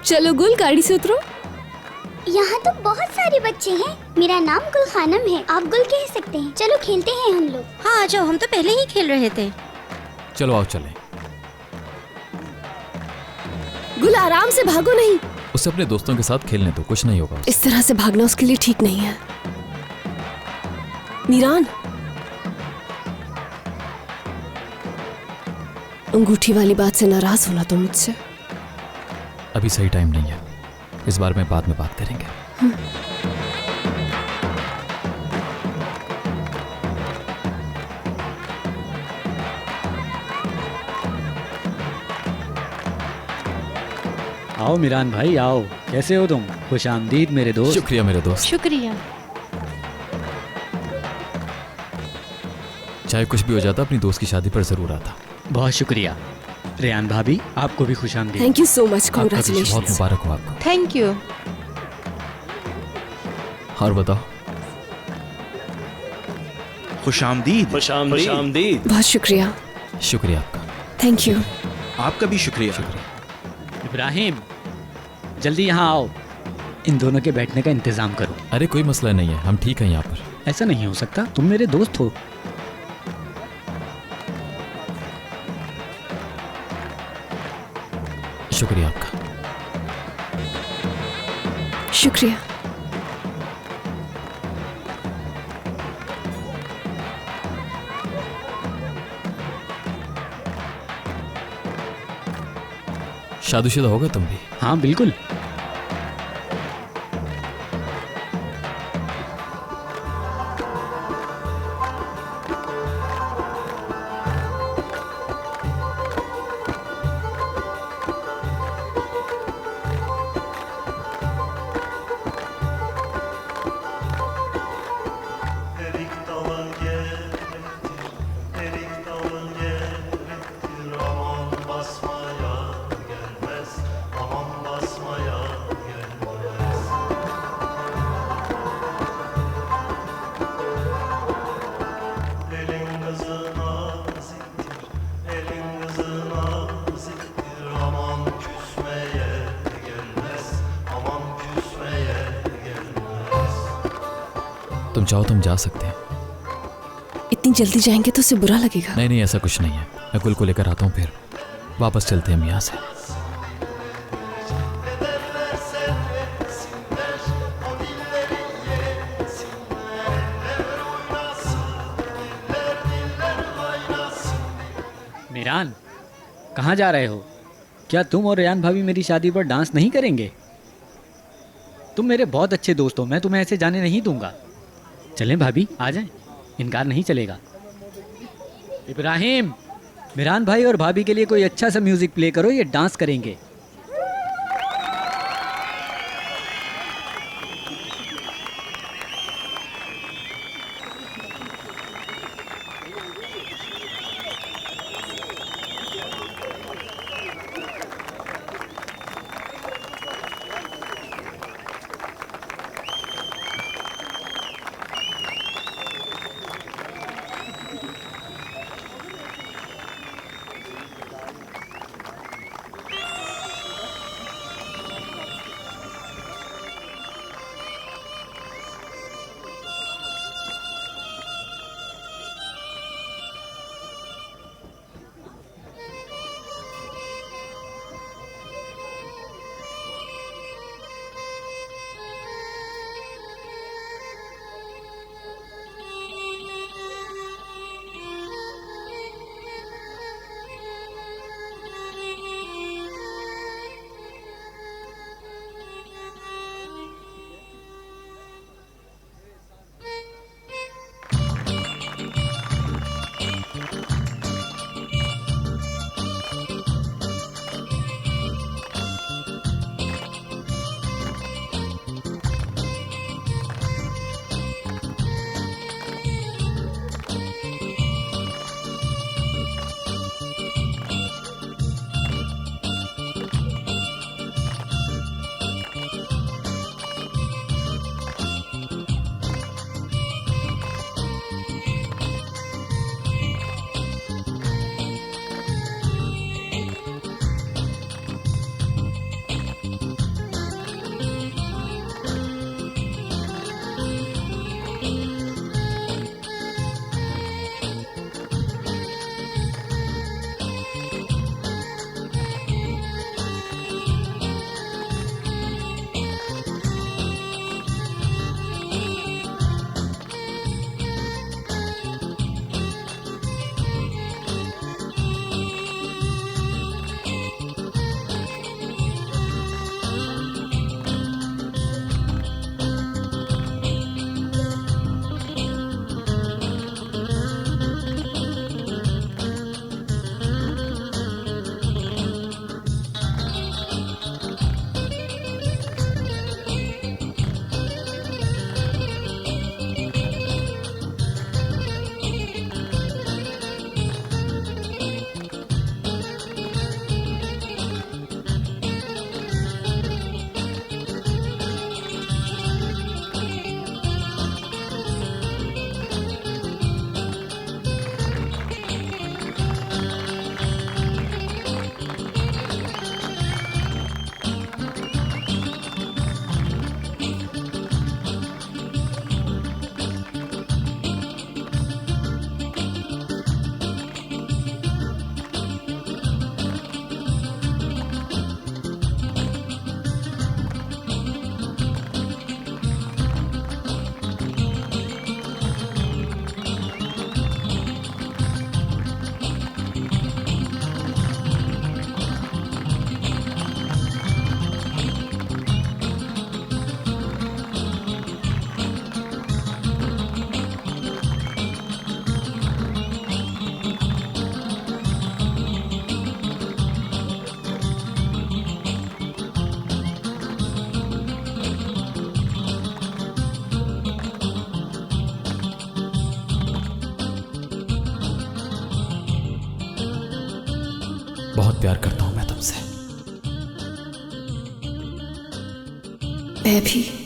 चलो गुल, गाड़ी से उतरो। यहाँ तो बहुत सारे बच्चे हैं। मेरा नाम गुल खानम है, आप गुल कह सकते हैं। चलो खेलते हैं हम लोग। हाँ आ जाओ, हम तो पहले ही खेल रहे थे। चलो आओ चलें। गुल आराम से भागो, नहीं। उसे अपने दोस्तों के साथ खेलने दो, कुछ नहीं होगा। इस तरह से भागना उसके लिए ठीक नहीं है। नीरान, अंगूठी वाली बात से नाराज होना तो मुझसे। अभी सही टाइम नहीं है, इस बारे में बाद में बात करेंगे। आओ मीरान भाई आओ, कैसे हो तुम? खुश आमदीद मेरे दोस्त। शुक्रिया मेरे दोस्त। शुक्रिया। चाहे कुछ भी हो जाता, अपनी दोस्त की शादी पर जरूर आता। बहुत शुक्रिया। रेयान भाभी आपको भी खुश आमदीद। थैंक यू सो मच, आपका भी बहुत कॉन्ग्रेचुलेशन। मुबारक हो आपको। Thank you. और बताओ। खुशामदीद। खुशामदीद। बहुत शुक्रिया। शुक्रिया आपका। Thank you. आपका भी शुक्रिया। इब्राहिम जल्दी यहाँ आओ, इन दोनों के बैठने का इंतजाम करो। अरे कोई मसला नहीं है, हम ठीक हैं यहाँ पर। ऐसा नहीं हो सकता, तुम मेरे दोस्त हो। शुक्रिया आपका। शुक्रिया। शादीशुदा होगा तुम भी? हाँ बिल्कुल। तुम चाहो तुम जा सकते हैं। इतनी जल्दी जाएंगे तो उसे बुरा लगेगा। नहीं नहीं, ऐसा कुछ नहीं है। मैं गुल को लेकर आता हूँ, फिर वापस चलते हैं हम यहाँ से। मीरान कहाँ जा रहे हो? क्या तुम और रेयान भाभी मेरी शादी पर डांस नहीं करेंगे? तुम मेरे बहुत अच्छे दोस्त हो, मैं तुम्हें ऐसे जाने नहीं दूंगा। चलें भाभी, आ जाएं, इनकार नहीं चलेगा। इब्राहिम, मीरान भाई और भाभी के लिए कोई अच्छा सा म्यूजिक प्ले करो, ये डांस करेंगे। बहुत प्यार करता हूं मैं तुमसे। मैं भी।